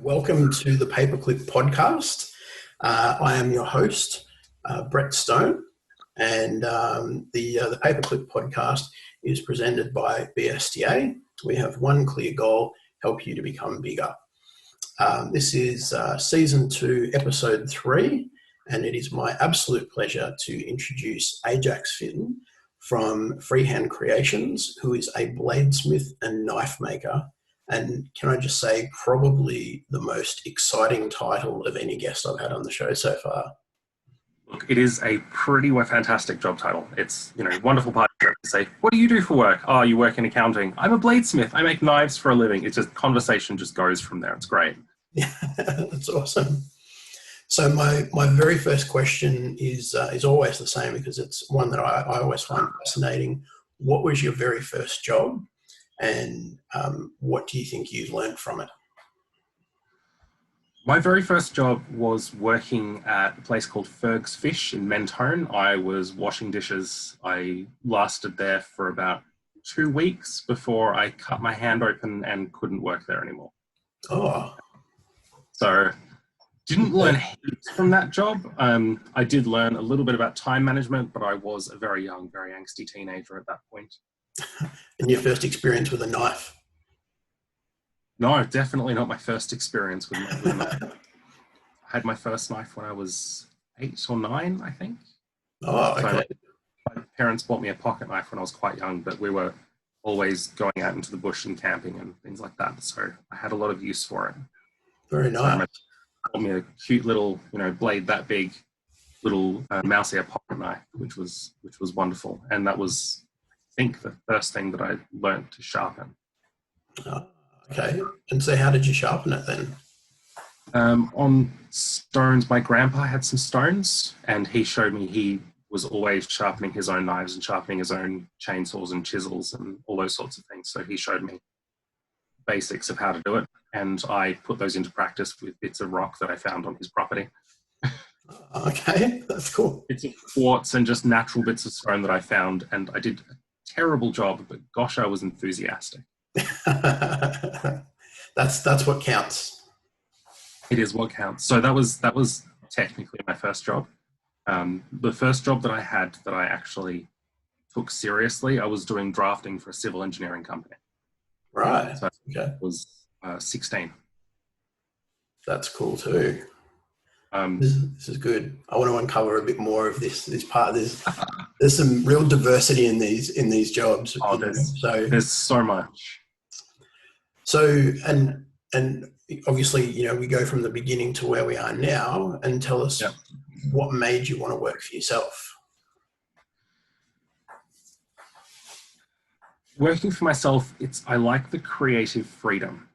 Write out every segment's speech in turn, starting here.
Welcome to the Paperclip Podcast. I am your host, Brett Stone, and the Paperclip Podcast is presented by BSTA. We have one clear goal: help you to become bigger. This is Season 2, Episode 3, and it is my absolute pleasure to introduce Ajax Fitton from Freehand Creations, who is a bladesmith and knife maker. And can I just say, probably the most exciting title of any guest I've had on the show so far. Look, it is a pretty fantastic job title. It's, wonderful part to say, what do you do for work? Oh, you work in accounting. I'm a bladesmith. I make knives for a living. It's just, conversation just goes from there. It's great. Yeah, that's awesome. So my very first question is always the same, because it's one that I always find fascinating. What was your very first job? And what do you think you've learned from it? My very first job was working at a place called Ferg's Fish in Mentone. I was washing dishes. I lasted there for about 2 weeks before I cut my hand open and couldn't work there anymore. Oh. So didn't learn heaps from that job. I did learn a little bit about time management, but I was a very young, very angsty teenager at that point. And your first experience with a knife? No, definitely not my first experience with a knife. I had my first knife when I was 8 or 9, I think. Oh, okay. So my parents bought me a pocket knife when I was quite young, but we were always going out into the bush and camping and things like that. So I had a lot of use for it. Very nice. So bought me a cute little, blade that big, little mouse ear pocket knife, which was wonderful. And that was, I think, the first thing that I learned to sharpen. Okay. And so how did you sharpen it then? On stones. My grandpa had some stones, and he showed me he was always sharpening his own knives and sharpening his own chainsaws and chisels and all those sorts of things. So he showed me basics of how to do it, and I put those into practice with bits of rock that I found on his property. Okay, that's cool. Bits of quartz and just natural bits of stone that I found, and I did a terrible job, but gosh, I was enthusiastic. That's what counts. It is what counts. So that was technically my first job. The first job that I had that I actually took seriously, I was doing drafting for a civil engineering company. Right. So okay. I was 16. That's cool too. This is good. I want to uncover a bit more of this part. There's some real diversity in these jobs. Oh, there's so much. So and obviously, we go from the beginning to where we are now, and tell us what made you want to work for yourself. Working for myself, I like the creative freedom.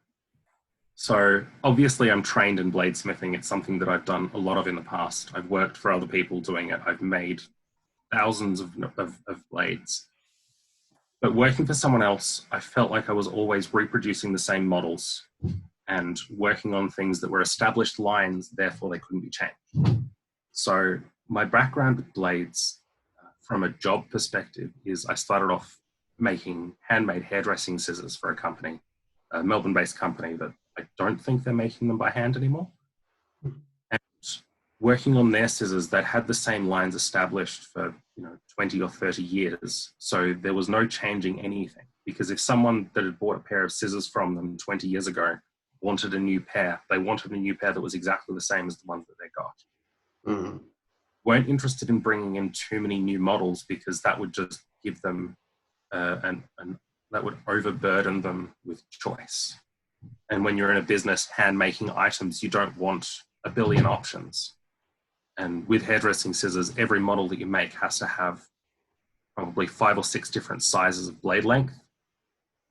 So obviously I'm trained in bladesmithing. It's something that I've done a lot of in the past. I've worked for other people doing it. I've made thousands of blades. But working for someone else, I felt like I was always reproducing the same models and working on things that were established lines, therefore they couldn't be changed. So my background with blades, from a job perspective, is I started off making handmade hairdressing scissors for a company, a Melbourne-based company that I don't think they're making them by hand anymore. And working on their scissors that had the same lines established for 20 or 30 years. So there was no changing anything, because if someone that had bought a pair of scissors from them 20 years ago wanted a new pair, they wanted a new pair that was exactly the same as the ones that they got. Mm-hmm. Weren't interested in bringing in too many new models, because that would just give them and that would overburden them with choice. And when you're in a business hand making items, you don't want a billion options. And with hairdressing scissors, every model that you make has to have probably 5 or 6 different sizes of blade length.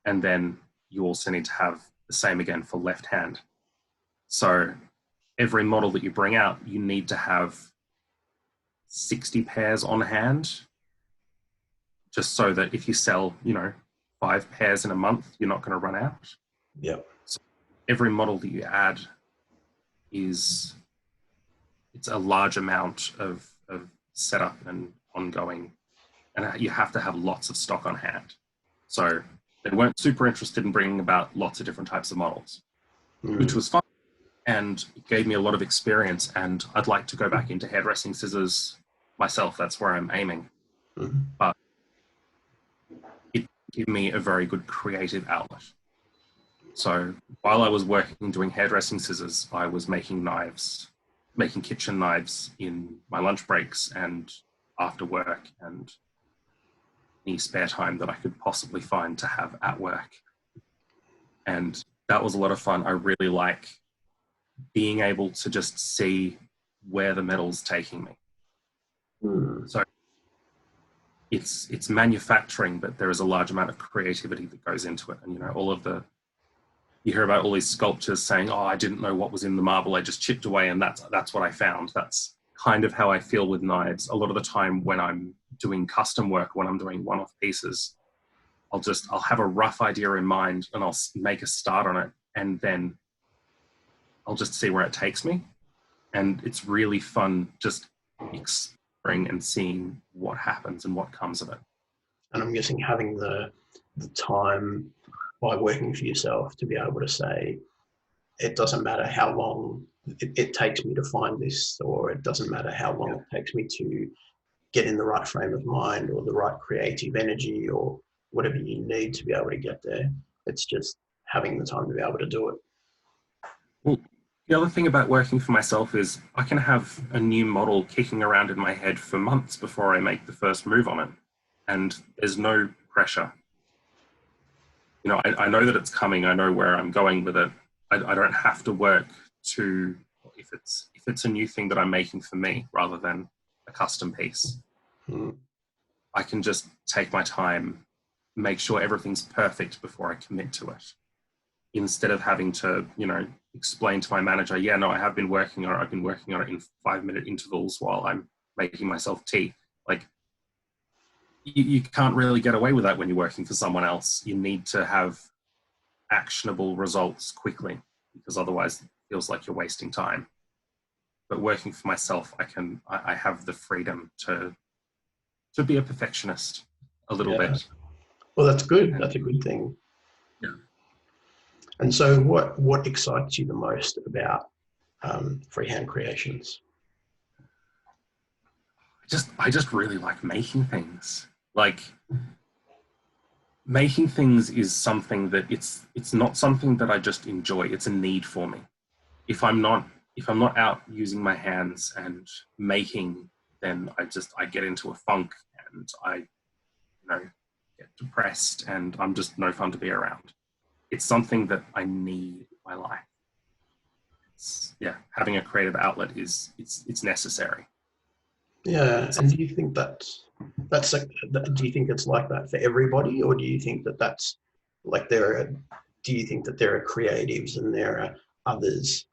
And then you also need to have the same again for left hand. So every model that you bring out, you need to have 60 pairs on hand, just so that if you sell, 5 pairs in a month, you're not going to run out. Yep. So every model that you add it's a large amount of setup and ongoing, and you have to have lots of stock on hand. So they weren't super interested in bringing about lots of different types of models, which was fun. and it gave me a lot of experience, and I'd like to go back into hairdressing scissors myself. That's where I'm aiming. Mm-hmm. But it gave me a very good creative outlet. So while I was working doing hairdressing scissors, I was making knives, making kitchen knives in my lunch breaks and after work and any spare time that I could possibly find to have at work. And that was a lot of fun. I really like being able to just see where the metal's taking me. So it's manufacturing, but there is a large amount of creativity that goes into it. And, you hear about all these sculptures saying, oh, I didn't know what was in the marble, I just chipped away and that's what I found. That's kind of how I feel with knives. A lot of the time when I'm doing custom work, when I'm doing one-off pieces, I'll have a rough idea in mind and I'll make a start on it, and then I'll just see where it takes me. And it's really fun just exploring and seeing what happens and what comes of it. And I'm guessing having the time by working for yourself to be able to say, it doesn't matter how long it takes me to find this, or it doesn't matter how long it takes me to get in the right frame of mind or the right creative energy or whatever you need to be able to get there. It's just having the time to be able to do it. Well, the other thing about working for myself is I can have a new model kicking around in my head for months before I make the first move on it. And there's no pressure. I know that it's coming. I know where I'm going with it. I don't have to work to, if it's a new thing that I'm making for me rather than a custom piece. I can just take my time, make sure everything's perfect before I commit to it. Instead of having to, explain to my manager, I have been working on it. I've been working on it in 5-minute intervals while I'm making myself tea. Like, you can't really get away with that when you're working for someone else. You need to have actionable results quickly, because otherwise it feels like you're wasting time. But working for myself, I have the freedom to be a perfectionist a little bit. Well, that's good. That's a good thing. Yeah. And so what excites you the most about freehand creations? I just really like making things. Like, making things is something that it's not something that I just enjoy. It's a need for me. If I'm not out using my hands and making, then I get into a funk and I get depressed and I'm just no fun to be around. It's something that I need in my life. Having a creative outlet it's necessary. Yeah, and do you think that's do you think it's like that for everybody, or do you think that that's like do you think that there are creatives and there are others?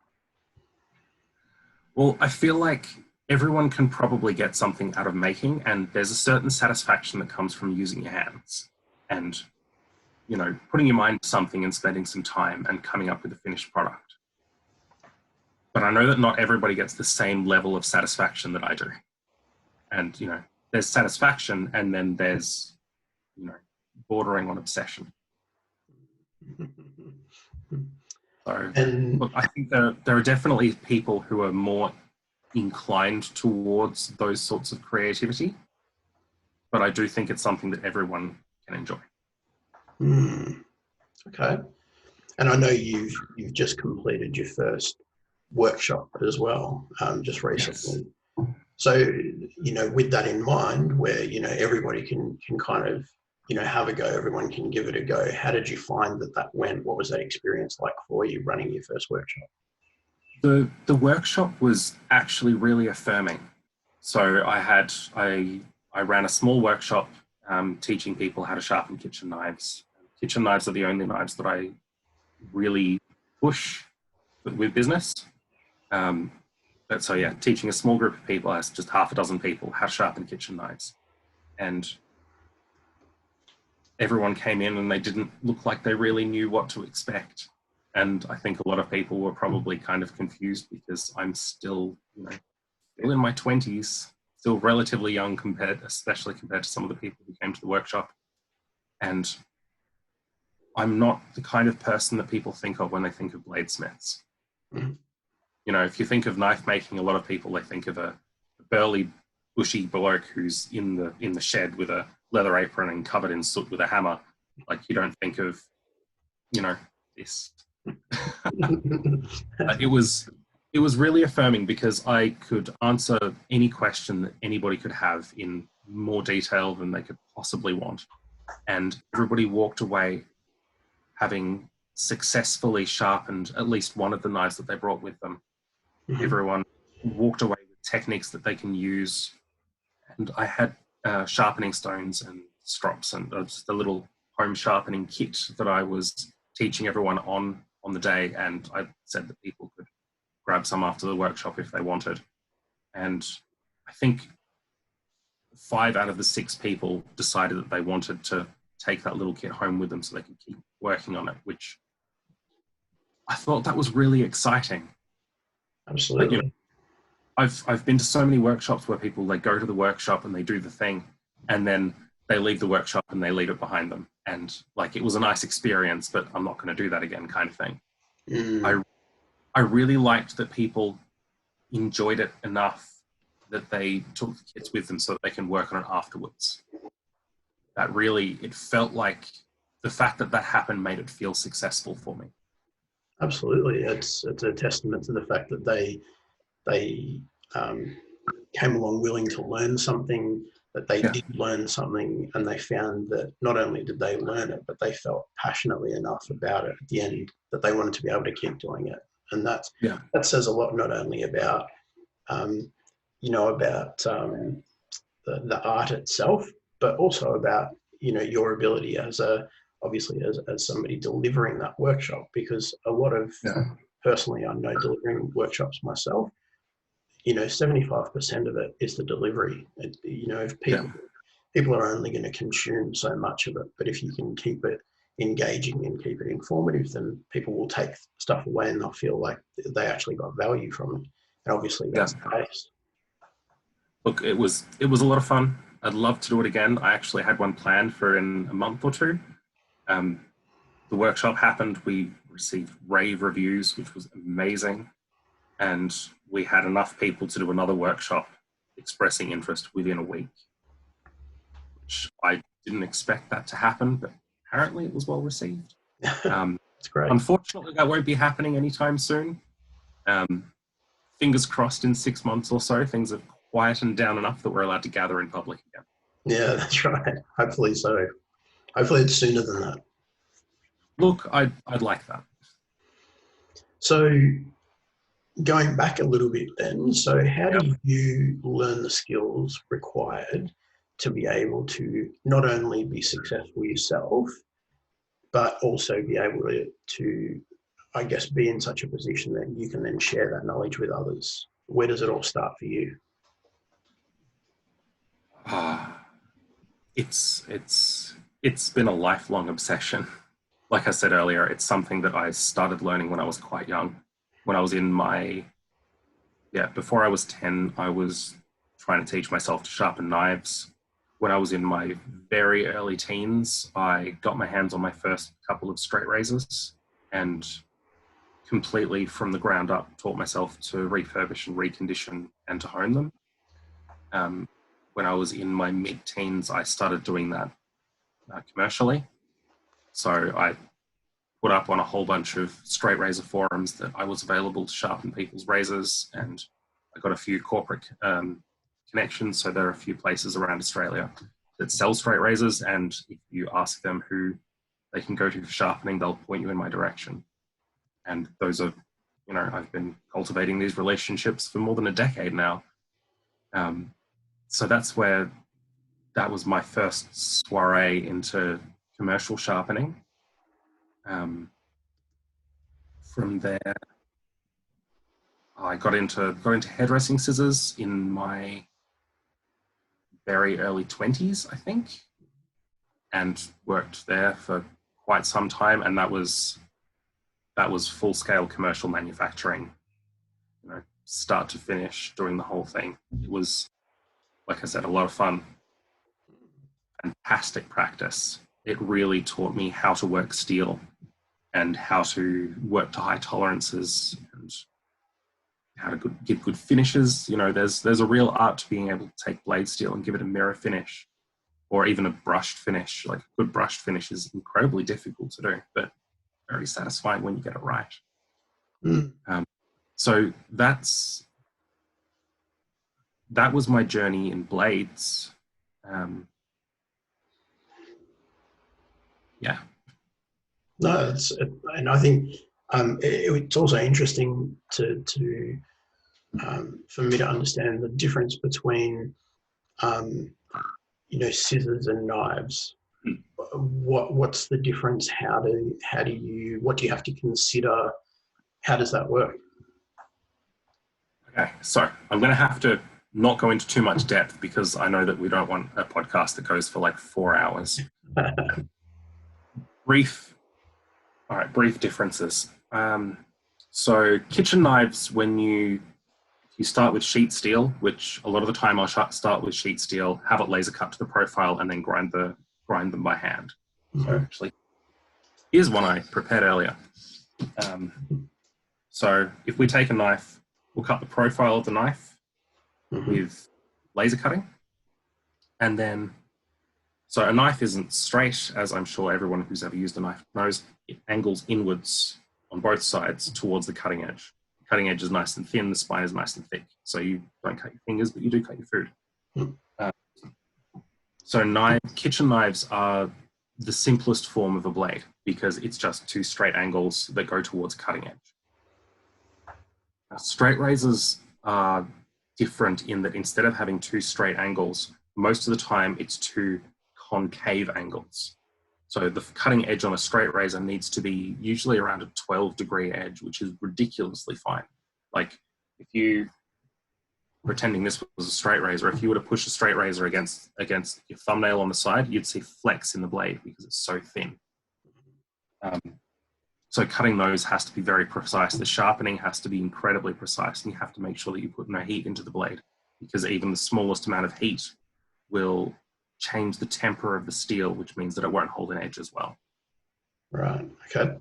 Well, I feel like everyone can probably get something out of making, and there's a certain satisfaction that comes from using your hands and, putting your mind to something and spending some time and coming up with a finished product. But I know that not everybody gets the same level of satisfaction that I do. And, there's satisfaction, and then there's, bordering on obsession. So, look, I think there are definitely people who are more inclined towards those sorts of creativity, but I do think it's something that everyone can enjoy. Okay. And I know you've just completed your first workshop as well, just recently. Yes. So, with that in mind, where, everybody can kind of, have a go, everyone can give it a go. How did you find that went? What was that experience like for you running your first workshop? The workshop was actually really affirming. So I ran a small workshop teaching people how to sharpen kitchen knives. Kitchen knives are the only knives that I really push with business. Teaching a small group of people, as just half a dozen people, how to sharpen kitchen knives. And everyone came in and they didn't look like they really knew what to expect. And I think a lot of people were probably kind of confused, because I'm still, still in my 20s, still relatively young especially compared to some of the people who came to the workshop. And I'm not the kind of person that people think of when they think of bladesmiths. You know, if you think of knife making, a lot of people, they think of a burly, bushy bloke who's in the shed with a leather apron and covered in soot with a hammer. Like, you don't think of, you know, this. It was really affirming because I could answer any question that anybody could have in more detail than they could possibly want. And everybody walked away having successfully sharpened at least one of the knives that they brought with them. Mm-hmm. Everyone walked away with techniques that they can use. And I had sharpening stones and strops and just a little home sharpening kit that I was teaching everyone on the day. And I said that people could grab some after the workshop if they wanted. And I think 5 out of the 6 people decided that they wanted to take that little kit home with them so they could keep working on it, which I thought that was really exciting. Absolutely. Like, you know, I've been to so many workshops where people, they go to the workshop and they do the thing and then they leave the workshop and they leave it behind them. And like, it was a nice experience, but I'm not going to do that again, kind of thing. I really liked that people enjoyed it enough that they took the kits with them so that they can work on it afterwards. That really, it felt like the fact that happened made it feel successful for me. Absolutely. It's a testament to the fact that they came along willing to learn something, that they did learn something, and they found that not only did they learn it, but they felt passionately enough about it at the end that they wanted to be able to keep doing it. And that says a lot, not only about, the art itself, but also about, your ability as somebody delivering that workshop, because a lot of, personally, I know delivering workshops myself, 75% of it is the delivery. If people are only going to consume so much of it, but if you can keep it engaging and keep it informative, then people will take stuff away and they'll feel like they actually got value from it. And obviously that's the case. Look, it was a lot of fun. I'd love to do it again. I actually had one planned for in a month or 2. The workshop happened. We received rave reviews, which was amazing. And we had enough people to do another workshop expressing interest within a week, which I didn't expect that to happen, but apparently it was well received. That's great. Unfortunately, that won't be happening anytime soon. Fingers crossed in 6 months or so, things have quietened down enough that we're allowed to gather in public again. Yeah, that's right. Hopefully so. Hopefully it's sooner than that. Look, I'd like that. So going back a little bit then, so how do you learn the skills required to be able to not only be successful yourself, but also be able to, I guess, be in such a position that you can then share that knowledge with others? Where does it all start for you? It's been a lifelong obsession. Like I said earlier, it's something that I started learning when I was quite young. When I was before I was 10, I was trying to teach myself to sharpen knives. When I was in my very early teens, I got my hands on my first couple of straight razors and completely from the ground up taught myself to refurbish and recondition and to hone them. When I was in my mid-teens, I started doing that commercially. So I put up on a whole bunch of straight razor forums that I was available to sharpen people's razors, and I got a few corporate connections. So there are a few places around Australia that sell straight razors, and if you ask them who they can go to for sharpening, they'll point you in my direction. And those are, I've been cultivating these relationships for more than a decade now. So that was my first soiree into commercial sharpening. From there, I got into hairdressing scissors in my very early 20s, I think, and worked there for quite some time. And that was full-scale commercial manufacturing, start to finish, doing the whole thing. It was, like I said, a lot of fun. Fantastic practice. It really taught me how to work steel and how to work to high tolerances. And how to give good finishes. You know, there's a real art to being able to take blade steel and give it a mirror finish, or even a brushed finish. Like a good brushed finish is incredibly difficult to do, but very satisfying when you get it right. So that was my journey in blades. Yeah. No, and I think it's also interesting to for me to understand the difference between scissors and knives. What's the difference? What do you have to consider? How does that work? Okay, so I'm going to have to not go into too much depth because I know that we don't want a podcast that goes for like 4 hours. Brief differences. So kitchen knives, when you start with sheet steel, which a lot of the time I'll start with sheet steel, have it laser cut to the profile, and then grind them by hand. So actually, here's one I prepared earlier. So if we take a knife, we'll cut the profile of the knife with laser cutting. And then, so a knife isn't straight, as I'm sure everyone who's ever used a knife knows. It angles inwards on both sides towards the cutting edge. The cutting edge is nice and thin, the spine is nice and thick. So you don't cut your fingers, but you do cut your food. So kitchen knives are the simplest form of a blade because it's just two straight angles that go towards cutting edge. Now, straight razors are different in that instead of having two straight angles, most of the time it's two concave angles. So the cutting edge on a straight razor needs to be usually around a 12-degree edge, which is ridiculously fine. Like if you, pretending this was a straight razor, if you were to push a straight razor against your thumbnail on the side, you'd see flex in the blade because it's so thin. So cutting those has to be very precise. The sharpening has to be incredibly precise, and you have to make sure that you put no heat into the blade because even the smallest amount of heat will change the temper of the steel, which means that it won't hold an edge as well. Right, okay.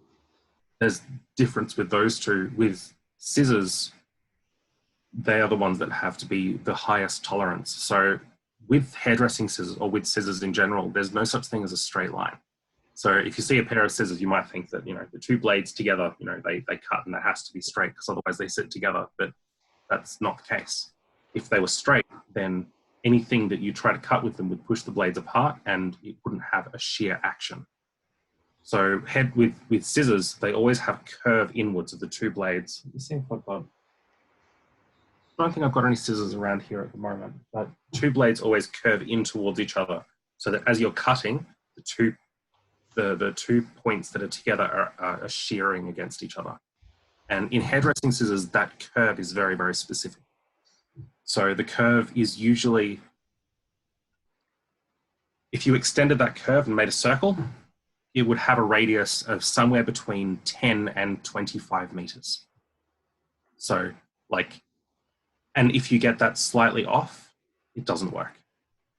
There's difference with those two. With scissors, they are the ones that have to be the highest tolerance. So with hairdressing scissors, or with scissors in general, there's no such thing as a straight line. So if you see a pair of scissors, you might think that, the two blades together, they cut and that has to be straight because otherwise they sit together, but that's not the case. If they were straight, then anything that you try to cut with them would push the blades apart and it wouldn't have a shear action. So with scissors, they always have curve inwards of the two blades. Let me see if I've got, I don't think I've got any scissors around here at the moment, but two blades always curve in towards each other so that as you're cutting, the two points that are together are shearing against each other. And in hairdressing scissors, that curve is very, very specific. So the curve is usually, if you extended that curve and made a circle, it would have a radius of somewhere between 10 and 25 meters. So and if you get that slightly off, it doesn't work.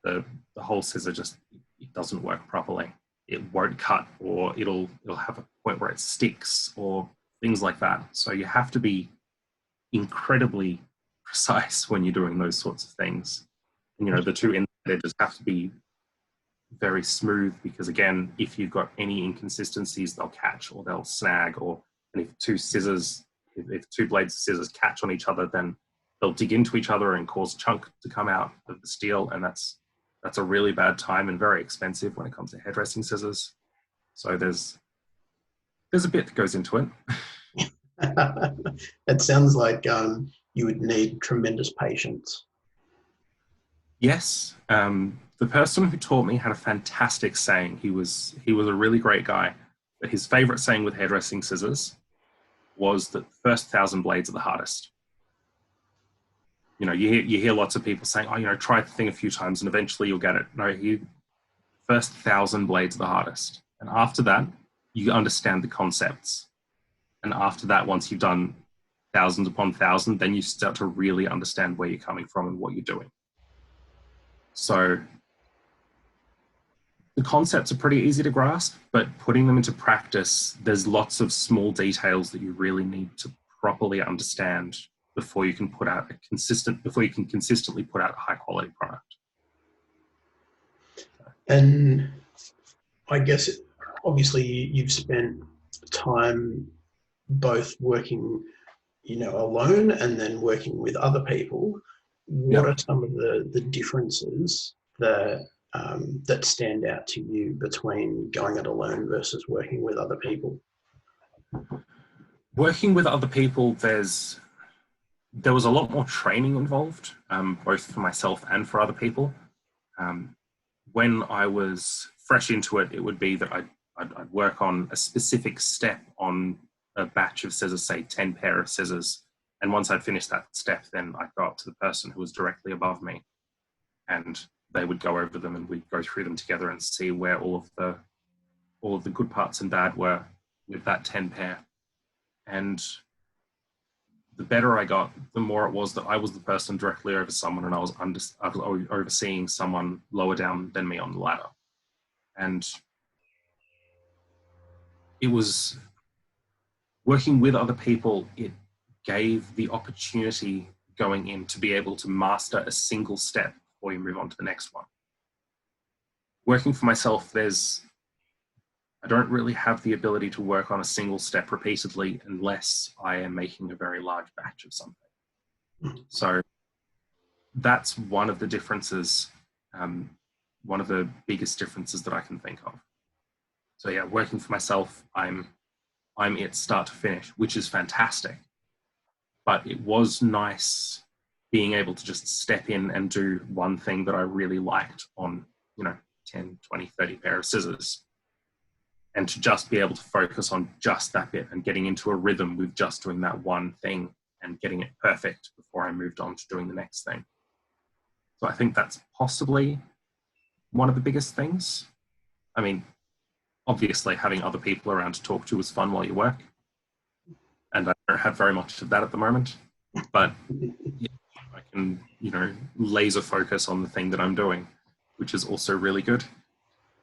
The whole scissor it doesn't work properly. It won't cut, or it'll have a point where it sticks or things like that. So you have to be incredibly precise when you're doing those sorts of things. And, the two inside edges have to be very smooth because, again, if you've got any inconsistencies, they'll catch or they'll snag. And if two blades of scissors catch on each other, then they'll dig into each other and cause a chunk to come out of the steel, and that's a really bad time and very expensive when it comes to hairdressing scissors. So there's a bit that goes into it. It sounds like you would need tremendous patience. Yes. The person who taught me had a fantastic saying. He was a really great guy, but his favorite saying with hairdressing scissors was that the first 1,000 blades are the hardest. You hear lots of people saying, try the thing a few times and eventually you'll get it. No, first 1,000 blades are the hardest. And after that, you understand the concepts. And after that, once you've done thousands upon thousand, then you start to really understand where you're coming from and what you're doing. So the concepts are pretty easy to grasp, but putting them into practice, there's lots of small details that you really need to properly understand before you can consistently put out a high quality product. And I guess obviously you've spent time both working, alone and then working with other people. What are some of the differences that that stand out to you between going it alone versus working with other people? Working with other people, there was a lot more training involved, both for myself and for other people. When I was fresh into it, it would be that I'd work on a specific step on a batch of scissors, say 10 pair of scissors. And once I'd finished that step, then I'd go up to the person who was directly above me, and they would go over them, and we'd go through them together and see where all of the good parts and bad were with that 10 pair. And the better I got, the more it was that I was the person directly over someone, and I was overseeing someone lower down than me on the ladder. And it was working with other people, it gave the opportunity going in to be able to master a single step before you move on to the next one. Working for myself, I don't really have the ability to work on a single step repeatedly unless I am making a very large batch of something. So that's one of the differences, one of the biggest differences that I can think of. So yeah, working for myself, I'm it start to finish, which is fantastic. But it was nice being able to just step in and do one thing that I really liked on, 10, 20, 30 pair of scissors. And to just be able to focus on just that bit and getting into a rhythm with just doing that one thing and getting it perfect before I moved on to doing the next thing. So I think that's possibly one of the biggest things. I mean, obviously having other people around to talk to is fun while you work. And I don't have very much of that at the moment, but yeah, I can, laser focus on the thing that I'm doing, which is also really good.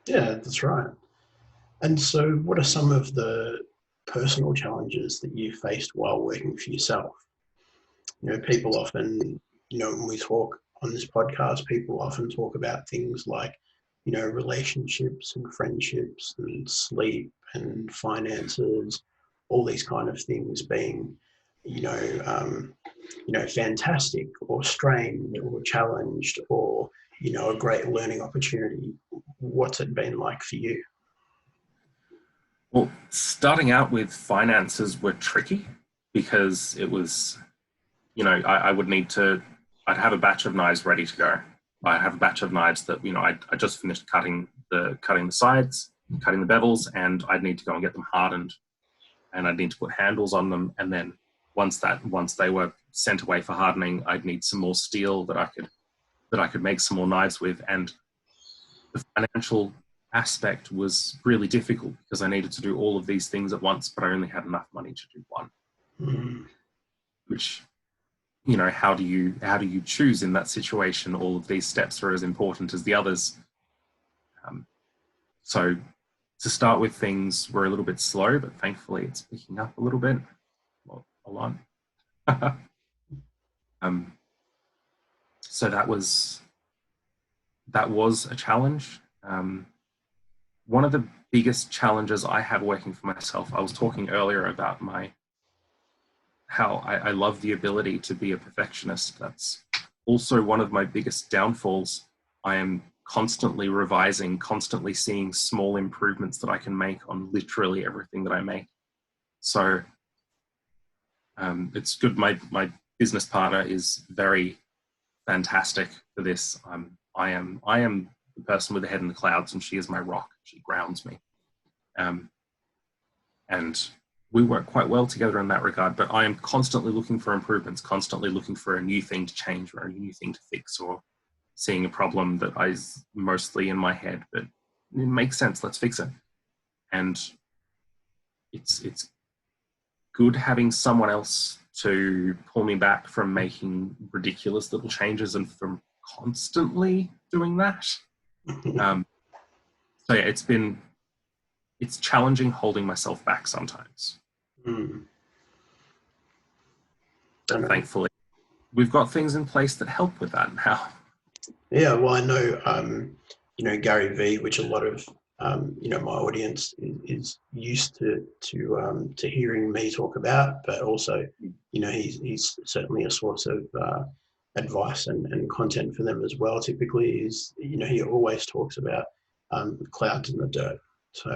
Yeah, that's right. And so what are some of the personal challenges that you faced while working for yourself? People often, when we talk on this podcast, people often talk about things like, relationships and friendships and sleep and finances, all these kind of things being, fantastic or strained or challenged or, a great learning opportunity. What's it been like for you? Well, starting out with finances were tricky because it was, I would need to, I'd have a batch of knives ready to go. I'd have a batch of knives that, I just finished cutting the sides, cutting the bevels, and I'd need to go and get them hardened, and I'd need to put handles on them. And then once they were sent away for hardening, I'd need some more steel that I could make some more knives with. And the financial aspect was really difficult because I needed to do all of these things at once, but I only had enough money to do one. Which, how do you choose in that situation? All of these steps are as important as the others. So to start with, things were a little bit slow, but thankfully it's picking up a little bit. Well, a lot. So that was a challenge. One of the biggest challenges I had working for myself, I was talking earlier about how I love the ability to be a perfectionist. That's also one of my biggest downfalls. I am constantly revising, constantly seeing small improvements that I can make on literally everything that I make. So it's good. My business partner is very fantastic for this. I am the person with the head in the clouds, and she is my rock. She grounds me. And we work quite well together in that regard, but I am constantly looking for improvements, constantly looking for a new thing to change or a new thing to fix, or seeing a problem that is mostly in my head, but it makes sense, let's fix it. And it's good having someone else to pull me back from making ridiculous little changes and from constantly doing that. So yeah, it's challenging holding myself back sometimes. But thankfully, we've got things in place that help with that now. Yeah, well, I know, Gary Vee, which a lot of, my audience is used to hearing me talk about, but also, he's certainly a source of advice and content for them as well. Typically is, he always talks about clouds in the dirt. So,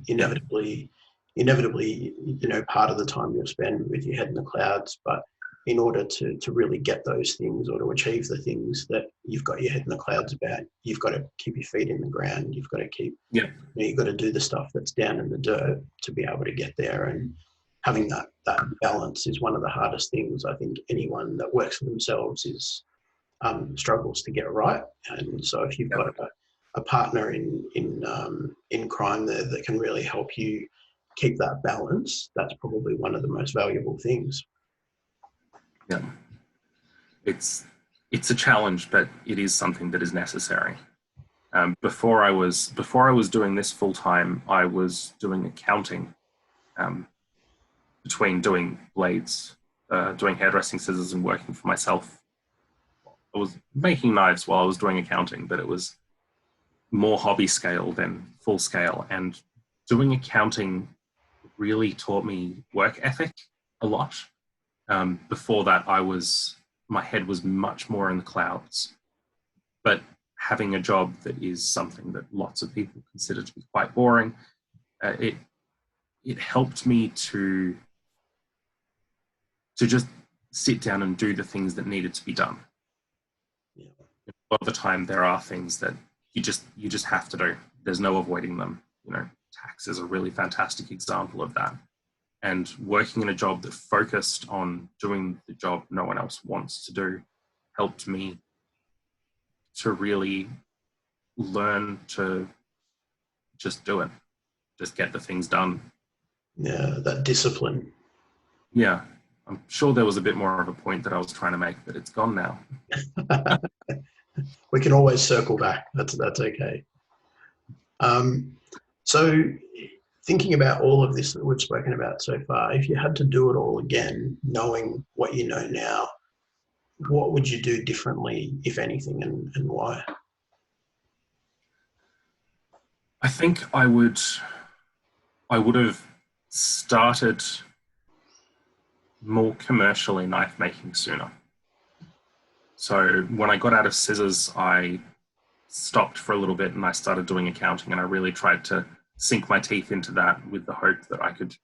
inevitably, part of the time you'll spend with your head in the clouds, but in order to really get those things or to achieve the things that you've got your head in the clouds about, you've got to keep your feet in the ground. You've got to you've got to do the stuff that's down in the dirt to be able to get there. And having that balance is one of the hardest things I think anyone that works for themselves is struggles to get right. And so if you've got a partner in crime there that can really help you keep that balance, that's probably one of the most valuable things. Yeah, it's a challenge, but it is something that is necessary. Before I was doing this full time, I was doing accounting, between doing blades, doing hairdressing scissors, and working for myself. I was making knives while I was doing accounting, but it was more hobby scale than full scale. And doing accounting really taught me work ethic a lot. Before that, my head was much more in the clouds, but having a job that is something that lots of people consider to be quite boring, it helped me to just sit down and do the things that needed to be done. Yeah. A lot of the time, there are things that you just have to do. There's no avoiding them. Tax is a really fantastic example of that. And working in a job that focused on doing the job no one else wants to do helped me to really learn to just do it, just get the things done. Yeah, that discipline. Yeah, I'm sure there was a bit more of a point that I was trying to make, but it's gone now. We can always circle back. That's okay. So thinking about all of this that we've spoken about so far, if you had to do it all again, knowing what you know now, what would you do differently, if anything, and why? I think I would have started more commercially knife making sooner. So when I got out of scissors, I stopped for a little bit and I started doing accounting, and I really tried to sink my teeth into that with the hope that I could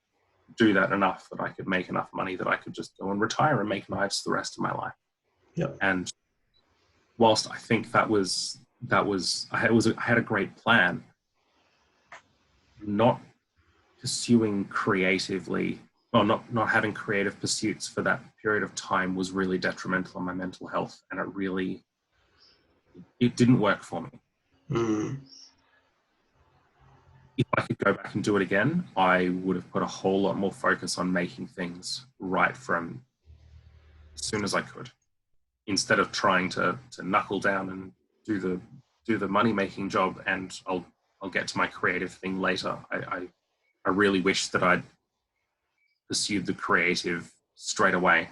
do that enough, that I could make enough money that I could just go and retire and make knives the rest of my life. Yep. And whilst I think I had a great plan, not pursuing creatively, or not having creative pursuits for that period of time was really detrimental on my mental health, and it didn't work for me. Mm. If I could go back and do it again, I would have put a whole lot more focus on making things right from as soon as I could, instead of trying to knuckle down and do the money making job and I'll get to my creative thing later. I really wish that I'd pursued the creative straight away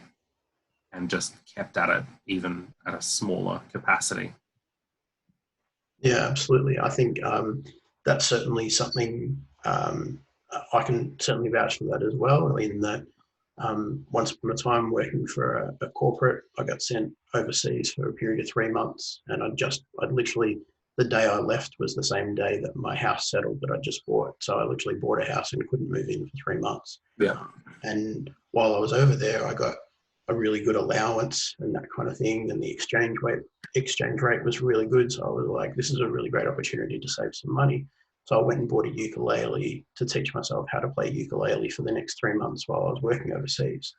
and just kept at it, even at a smaller capacity. Yeah, absolutely. I think that's certainly something I can certainly vouch for that as well, in that once upon a time working for a corporate, I got sent overseas for a period of 3 months, and I'd literally, the day I left was the same day that my house settled that I just bought. So I literally bought a house and couldn't move in for 3 months. Yeah. And while I was over there, I got a really good allowance and that kind of thing. And the exchange rate was really good. So I was like, this is a really great opportunity to save some money. So I went and bought a ukulele to teach myself how to play ukulele for the next 3 months while I was working overseas.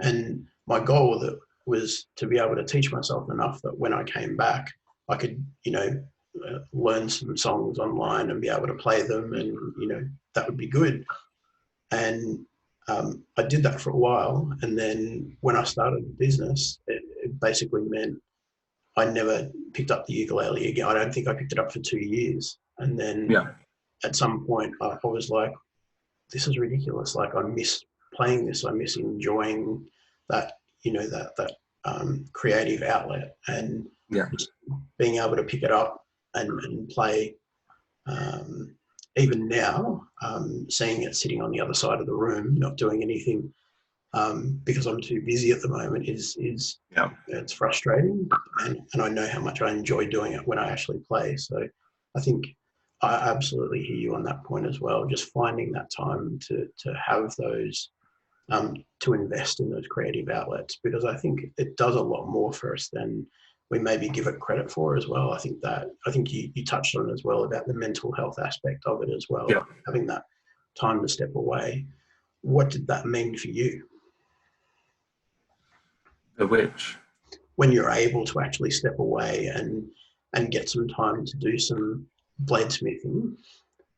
And my goal with it was to be able to teach myself enough that when I came back, I could, learn some songs online and be able to play them, and, that would be good. And I did that for a while. And then when I started the business, it basically meant I never picked up the ukulele again. I don't think I picked it up for 2 years. And then at some point I was like, this is ridiculous. Like, I miss playing this. I miss enjoying that, creative outlet, and just being able to pick it up and play. Even now, seeing it sitting on the other side of the room, not doing anything, because I'm too busy at the moment, is it's frustrating, and I know how much I enjoy doing it when I actually play. So I think I absolutely hear you on that point as well. Just finding that time to have those, to invest in those creative outlets, because I think it does a lot more for us than we maybe give it credit for as well. I think you touched on as well about the mental health aspect of it as well, having that time to step away. What did that mean for you? The which? When you're able to actually step away and get some time to do some bladesmithing,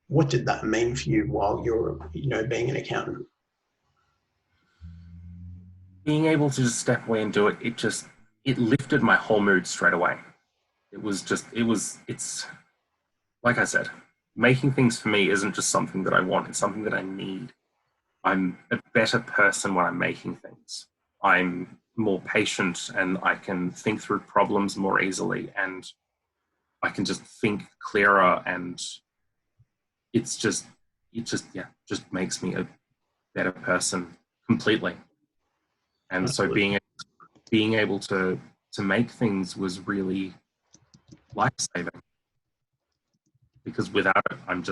what did that mean for you while you're, being an accountant? Being able to just step away and do it, it lifted my whole mood straight away. It's like I said, making things for me isn't just something that I want, it's something that I need. I'm a better person when I'm making things. I'm more patient, and I can think through problems more easily, and I can just think clearer, and it just makes me a better person completely. And Absolutely. so being able to make things was really life-saving, because without it, I'm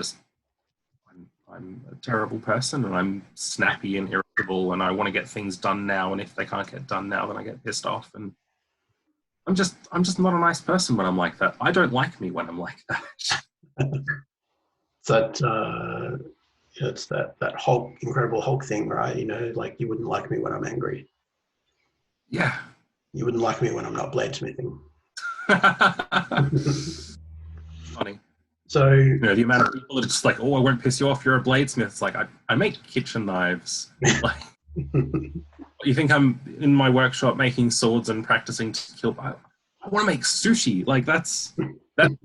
a terrible person, and I'm snappy and irritable, and I want to get things done now, and if they can't get done now, then I get pissed off, and I'm just not a nice person when I'm like that. I don't like me when I'm like that. It's that Hulk, Incredible Hulk thing, right? Like, you wouldn't like me when I'm angry. Yeah. You wouldn't like me when I'm not bladesmithing. Funny. So, the amount of people that are just like, oh, I won't piss you off, you're a bladesmith. It's like, I make kitchen knives. Like, you think I'm in my workshop making swords and practicing to kill? I want to make sushi. Like, that's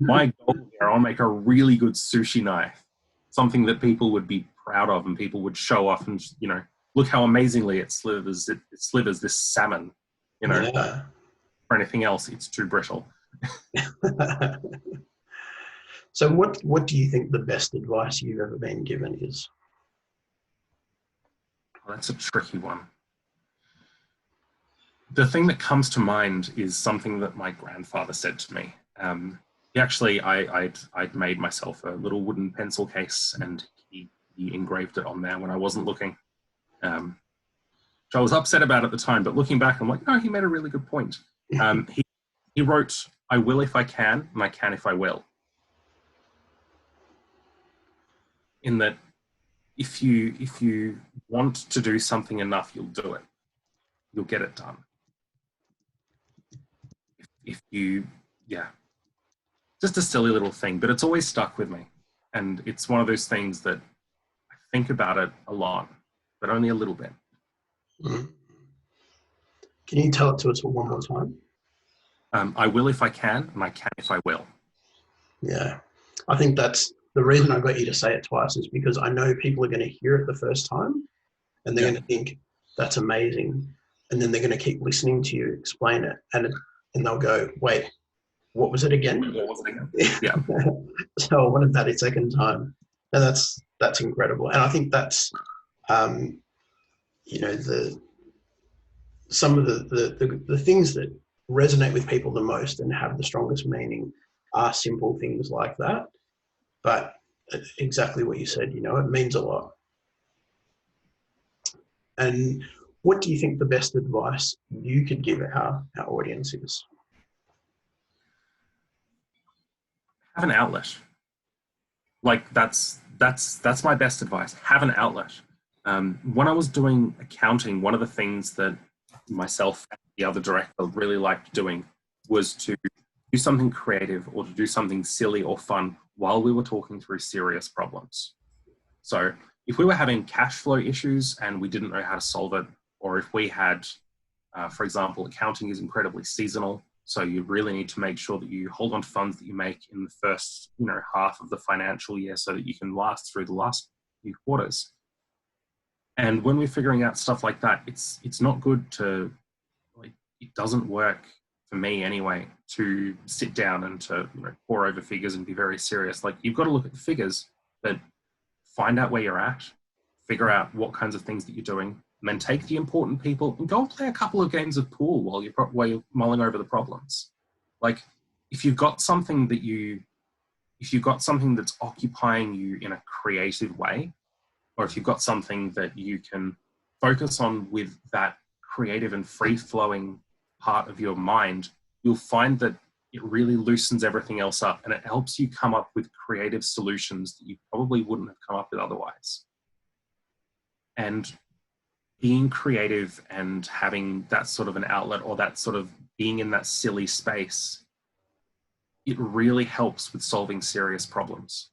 my goal here. I want to make a really good sushi knife, something that people would be proud of, and people would show off, and look how amazingly it slivers this salmon. For anything else, it's too brittle. So what do you think the best advice you've ever been given is? Well, that's a tricky one. The thing that comes to mind is something that my grandfather said to me. I'd made myself a little wooden pencil case, and he engraved it on there when I wasn't looking. Which I was upset about at the time, but looking back, I'm like, no, he made a really good point. He wrote, "I will if I can, and I can if I will." In that, if you want to do something enough, you'll do it. You'll get it done. Just a silly little thing, but it's always stuck with me. And it's one of those things that I think about it a lot, but only a little bit. Mm. Can you tell it to us one more time? I will if I can, and I can if I will. Yeah. I think that's the reason I got you to say it twice, is because I know people are going to hear it the first time, and they're going to think that's amazing. And then they're going to keep listening to you explain it, and they'll go, wait, what was it again? Yeah. So I wanted that a second time. And that's incredible. And I think that's, some of the things that resonate with people the most and have the strongest meaning are simple things like that. But exactly what you said, it means a lot. And what do you think the best advice you could give our audience is? Have an outlet. Like, that's my best advice. Have an outlet. When I was doing accounting, one of the things that myself and the other director really liked doing was to do something creative, or to do something silly or fun while we were talking through serious problems. So if we were having cash flow issues and we didn't know how to solve it, or if we had, for example, accounting is incredibly seasonal, so you really need to make sure that you hold on to funds that you make in the first, half of the financial year, so that you can last through the last few quarters. And when we're figuring out stuff like that, it's not good to, like, it doesn't work for me anyway, to sit down and to, you know, pore over figures and be very serious. Like, you've got to look at the figures, but find out where you're at, figure out what kinds of things that you're doing, and then take the important people and go and play a couple of games of pool while you're mulling over the problems. Like, if you've got something that's occupying you in a creative way, or if you've got something that you can focus on with that creative and free-flowing part of your mind, you'll find that it really loosens everything else up, and it helps you come up with creative solutions that you probably wouldn't have come up with otherwise. And being creative and having that sort of an outlet, or that sort of being in that silly space, it really helps with solving serious problems.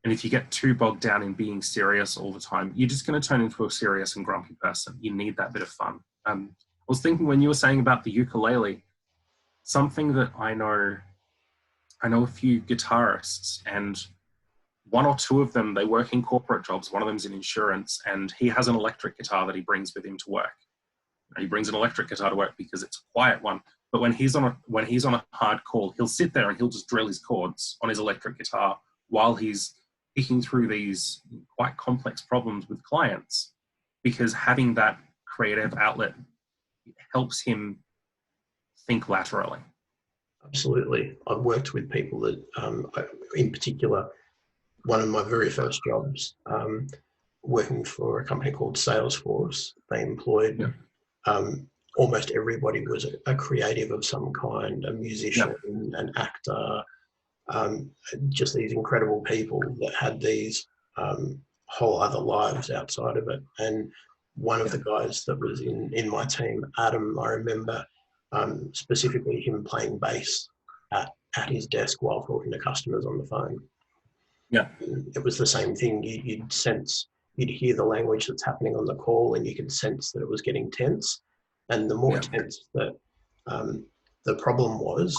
And if you get too bogged down in being serious all the time, you're just going to turn into a serious and grumpy person. You need that bit of fun. I was thinking, when you were saying about the ukulele, something that I know a few guitarists, and one or two of them, they work in corporate jobs. One of them's in insurance, and he has an electric guitar that he brings with him to work. He brings an electric guitar to work because it's a quiet one. But when he's on a hard call, he'll sit there and he'll just drill his chords on his electric guitar while he's picking through these quite complex problems with clients, because having that creative outlet helps him think laterally. Absolutely. I've worked with people that, in particular, one of my very first jobs, working for a company called Salesforce, they employed almost everybody was a creative of some kind, a musician, an actor, just these incredible people that had these whole other lives outside of it. And one of the guys that was in my team, Adam, I remember specifically him playing bass at his desk while talking to customers on the phone. Yeah. It was the same thing. You'd hear the language that's happening on the call, and you could sense that it was getting tense. And the more tense that the problem was,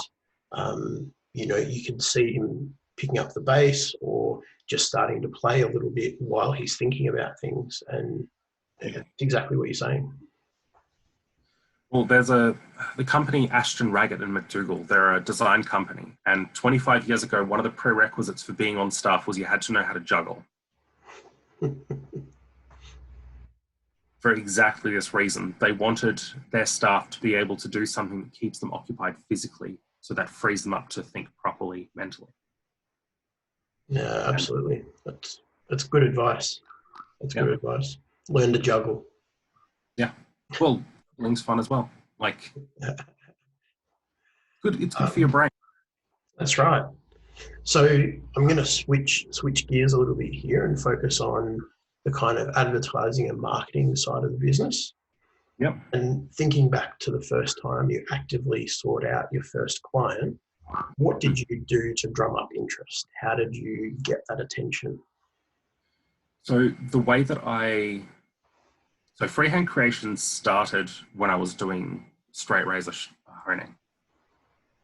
you could see him picking up the bass or just starting to play a little bit while he's thinking about things. And it's exactly what you're saying. Well, there's the company Ashton Raggett and McDougall. They're a design company. And 25 years ago, one of the prerequisites for being on staff was you had to know how to juggle. For exactly this reason. They wanted their staff to be able to do something that keeps them occupied physically, so that frees them up to think properly mentally. Yeah, absolutely. That's good advice. That's good advice. Learn to juggle. Yeah. Well, juggling's fun as well. Like, good. It's good for your brain. That's right. So I'm going to switch gears a little bit here and focus on the kind of advertising and marketing side of the business. Yep. And thinking back to the first time you actively sought out your first client, what did you do to drum up interest? How did you get that attention? So the way that freehand creation started when I was doing straight razor honing.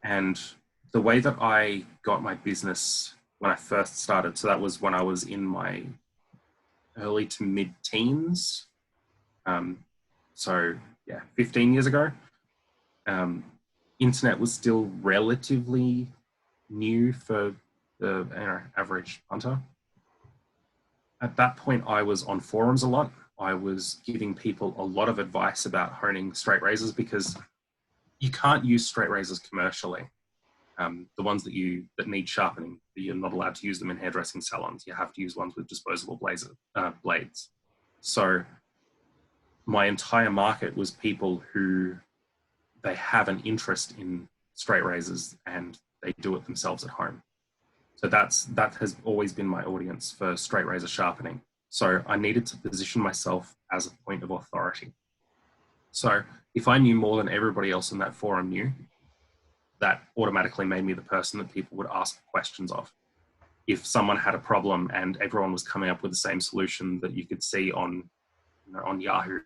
And the way that I got my business when I first started, so that was when I was in my early to mid-teens. 15 years ago. Internet was still relatively new for the average hunter. At that point, I was on forums a lot. I was giving people a lot of advice about honing straight razors, because you can't use straight razors commercially. The ones that need sharpening, you're not allowed to use them in hairdressing salons. You have to use ones with disposable blades. So my entire market was people who they have an interest in straight razors and they do it themselves at home. So that has always been my audience for straight razor sharpening. So I needed to position myself as a point of authority. So if I knew more than everybody else in that forum knew, that automatically made me the person that people would ask questions of. If someone had a problem and everyone was coming up with the same solution that you could see on Yahoo,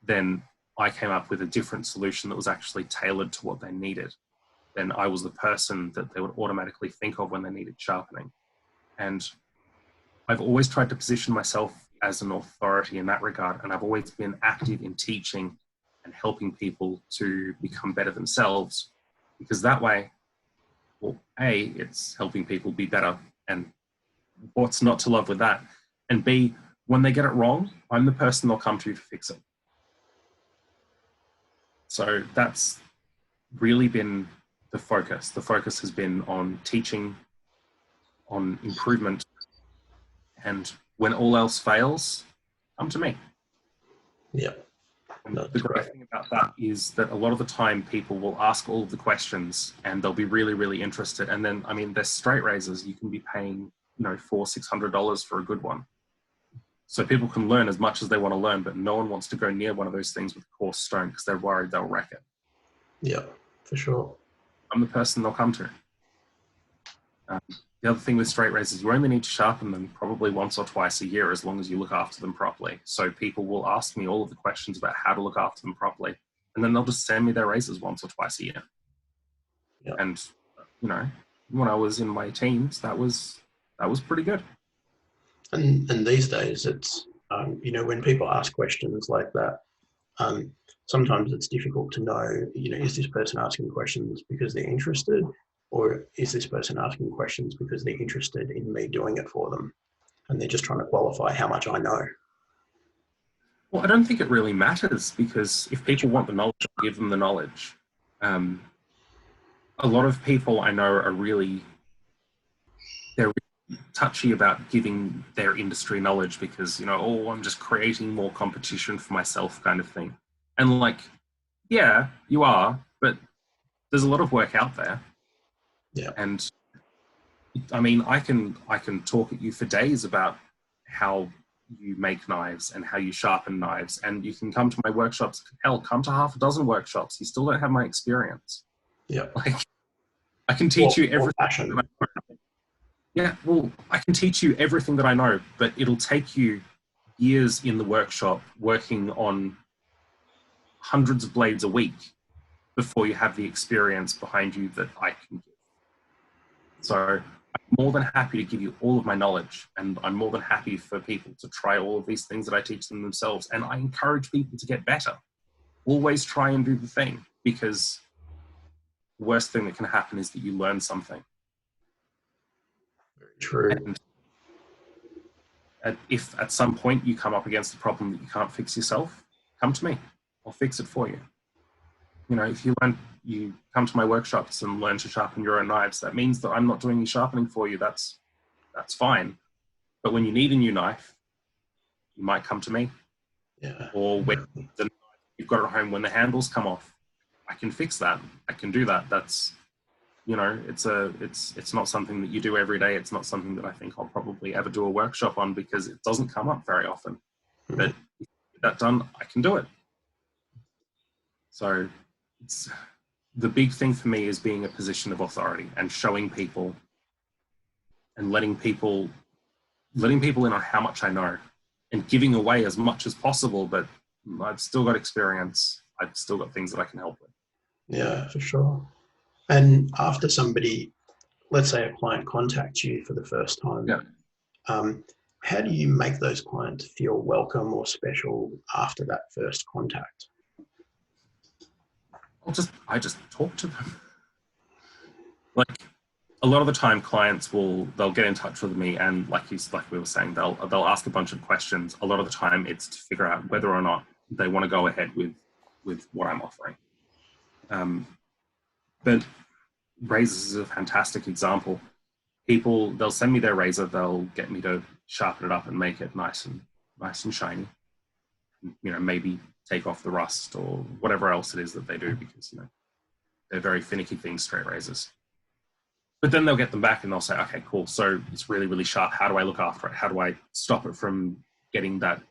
then I came up with a different solution that was actually tailored to what they needed. Then I was the person that they would automatically think of when they needed sharpening. And I've always tried to position myself as an authority in that regard, and I've always been active in teaching and helping people to become better themselves, because that way, well, A, it's helping people be better, and what's not to love with that? And B, when they get it wrong, I'm the person they'll come to fix it. So that's really been the focus. The focus has been on teaching, on improvement, and when all else fails, come to me. Yeah. And the great thing about that is that a lot of the time people will ask all of the questions and they'll be really, really interested. And then, I mean, they're straight razors. You can be paying, $400-600 for a good one. So people can learn as much as they want to learn, but no one wants to go near one of those things with a coarse stone because they're worried they'll wreck it. Yeah, for sure. I'm the person they'll come to. The other thing with straight razors, you only need to sharpen them probably once or twice a year as long as you look after them properly. So people will ask me all of the questions about how to look after them properly, and then they'll just send me their razors once or twice a year. Yeah. And, when I was in my teens, that was pretty good. And these days, it's, when people ask questions like that, sometimes it's difficult to know, is this person asking questions because they're interested, or is this person asking questions because they're interested in me doing it for them? And they're just trying to qualify how much I know. Well, I don't think it really matters, because if people want the knowledge, I'll give them the knowledge. A lot of people I know are they're really touchy about giving their industry knowledge because, I'm just creating more competition for myself kind of thing. And yeah, you are, but there's a lot of work out there. Yeah. And I mean, I can talk at you for days about how you make knives and how you sharpen knives, and you can come to my workshops. Hell, come to half a dozen workshops. You still don't have my experience. Yeah. I can teach you everything. Yeah, well, I can teach you everything that I know, but it'll take you years in the workshop working on hundreds of blades a week before you have the experience behind you that I can give. So I'm more than happy to give you all of my knowledge, and I'm more than happy for people to try all of these things that I teach them themselves. And I encourage people to get better. Always try and do the thing, because the worst thing that can happen is that you learn something. Very true. And if at some point you come up against a problem that you can't fix yourself, come to me. I'll fix it for you. If you come to my workshops and learn to sharpen your own knives, that means that I'm not doing the sharpening for you. That's fine. But when you need a new knife, you might come to me. Yeah. Or when the knife you've got at home, when the handles come off, I can fix that. I can do that. That's, it's not something that you do every day. It's not something that I think I'll probably ever do a workshop on, because it doesn't come up very often. Mm-hmm. But if you get that done, I can do it. So the big thing for me is being a position of authority and showing people and letting people in on how much I know, and giving away as much as possible, but I've still got experience. I've still got things that I can help with. Yeah, for sure. And after somebody, let's say a client contacts you for the first time, how do you make those clients feel welcome or special after that first contact? I just talk to them. A lot of the time, clients they'll get in touch with me, and like we were saying, they'll ask a bunch of questions. A lot of the time, it's to figure out whether or not they want to go ahead with what I'm offering. But razors is a fantastic example. They'll send me their razor, they'll get me to sharpen it up and make it nice and shiny. Maybe take off the rust or whatever else it is that they do, because they're very finicky things, straight razors. But then they'll get them back and they'll say, okay, cool, so it's really, really sharp. How do I look after it? How do I stop it from getting that?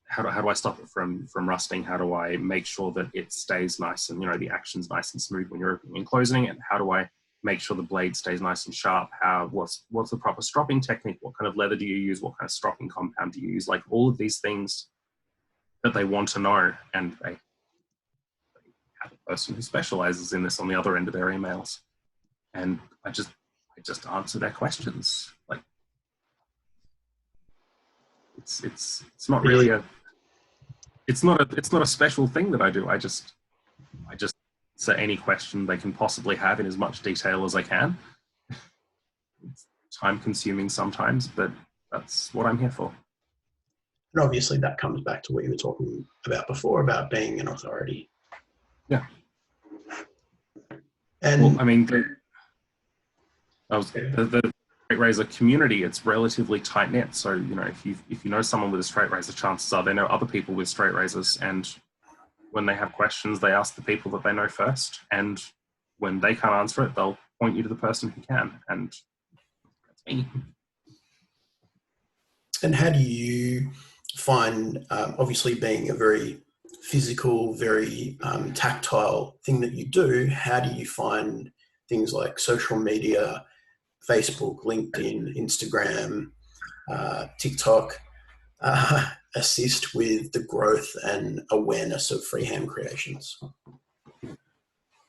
How do I stop it from rusting? How do I make sure that it stays nice and the action's nice and smooth when you're opening and closing it? And how do I make sure the blade stays nice and sharp? What's the proper stropping technique? What kind of leather do you use? What kind of stropping compound do you use? All of these things that they want to know, and they have a person who specializes in this on the other end of their emails, and I just answer their questions. It's not really it's not a special thing that I do. I just answer any question they can possibly have in as much detail as I can. It's time consuming sometimes, but that's what I'm here for. And obviously that comes back to what you were talking about before, about being an authority. Yeah. And well, I mean, the straight razor community, it's relatively tight knit. So, you know, if you know someone with a straight razor, chances are they know other people with straight razors. And when they have questions, they ask the people that they know first. And when they can't answer it, they'll point you to the person who can. And that's me. And how do you find, obviously being a very physical, very tactile thing that you do, how do you find things like social media, Facebook, LinkedIn, Instagram, TikTok, assist with the growth and awareness of freehand creations?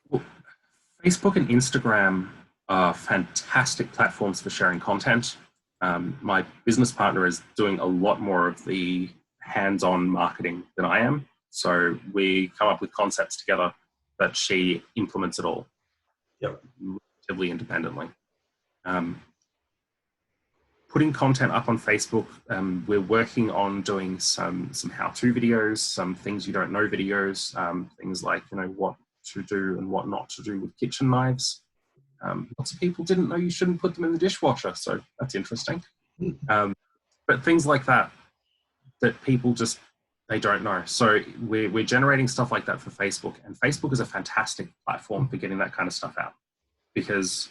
Well, Facebook and Instagram are fantastic platforms for sharing content. My business partner is doing a lot more of the hands-on marketing than I am. So we come up with concepts together, but she implements it all. Yep. Relatively independently. Putting content up on Facebook, we're working on doing some how-to videos, some things you don't know videos, things like, you know, what to do and what not to do with kitchen knives. Lots of people didn't know you shouldn't put them in the dishwasher, so that's interesting. But things like that people just, they don't know. So we're generating stuff like that for Facebook, and Facebook is a fantastic platform for getting that kind of stuff out, because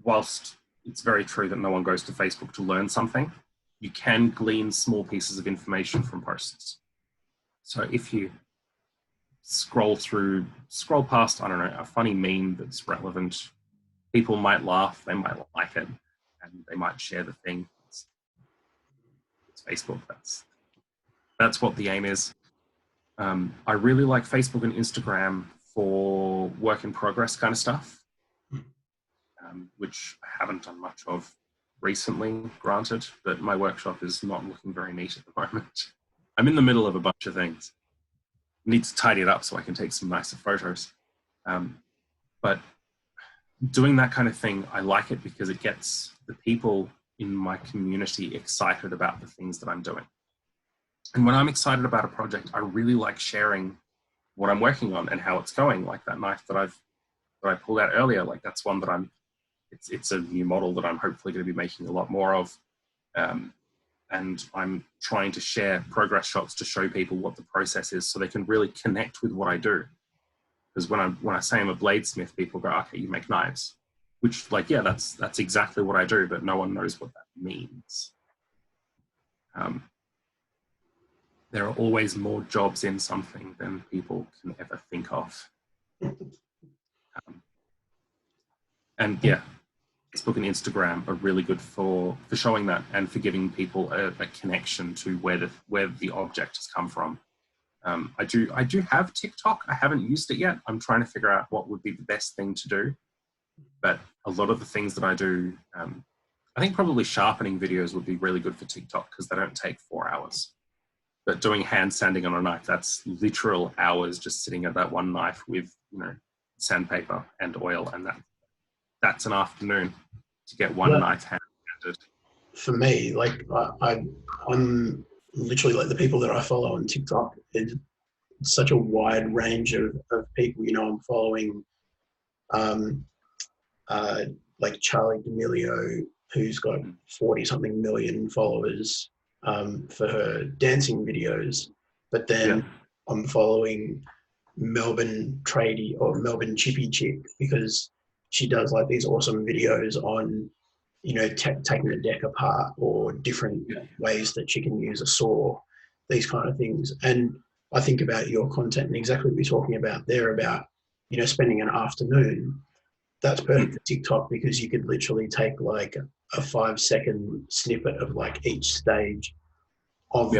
whilst it's very true that no one goes to Facebook to learn something, you can glean small pieces of information from posts. So if you scroll past, I don't know, a funny meme that's relevant, people might laugh, they might like it, and they might share the thing. It's Facebook. That's what the aim is. I really like Facebook and Instagram for work in progress kind of stuff, which I haven't done much of recently, granted, but my workshop is not looking very neat at the moment. I'm in the middle of a bunch of things. Need to tidy it up so I can take some nicer photos. But doing that kind of thing, I like it because it gets the people in my community excited about the things that I'm doing. And when I'm excited about a project, I really like sharing what I'm working on and how it's going. Like that knife that I pulled out earlier, like that's one that it's a new model that I'm hopefully going to be making a lot more of. And I'm trying to share progress shots to show people what the process is so they can really connect with what I do. Because when I say I'm a bladesmith, people go, okay, you make knives. Which, like, yeah, that's exactly what I do, but no one knows what that means. There are always more jobs in something than people can ever think of. And yeah, Facebook and Instagram are really good for showing that and for giving people a connection to where the object has come from. I do have TikTok. I haven't used it yet. I'm trying to figure out what would be the best thing to do. But a lot of the things that I do, I think probably sharpening videos would be really good for TikTok because they don't take 4 hours. But doing hand sanding on a knife, that's literal hours just sitting at that one knife with, you know, sandpaper and oil, and that's an afternoon to get one knife hand sanded. For me, like I'm literally, like, the people that I follow on TikTok, it's such a wide range of people. You know, I'm following like Charlie D'Amelio, who's got 40-something million followers for her dancing videos. But then I'm following Melbourne tradie or Melbourne chippy chick because she does like these awesome videos on, you know, taking a deck apart or different ways that she can use a saw, these kind of things. And I think about your content and exactly what you're talking about there about, you know, spending an afternoon. That's perfect for TikTok because you could literally take like a 5-second snippet of like each stage of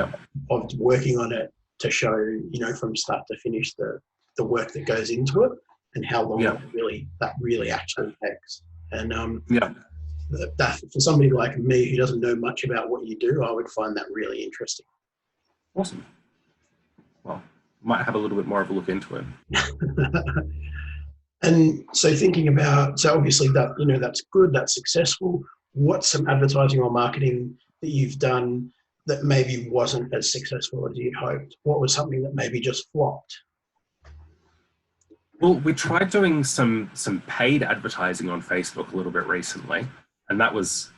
working on it to show, you know, from start to finish the work that goes into it and how long that really actually takes. And that for somebody like me who doesn't know much about what you do, I would find that really interesting. Awesome. Well, might have a little bit more of a look into it. And so thinking about, so obviously that, that's good, that's successful. What's some advertising or marketing that you've done that maybe wasn't as successful as you'd hoped? What was something that maybe just flopped? Well, we tried doing some paid advertising on Facebook a little bit recently, and that was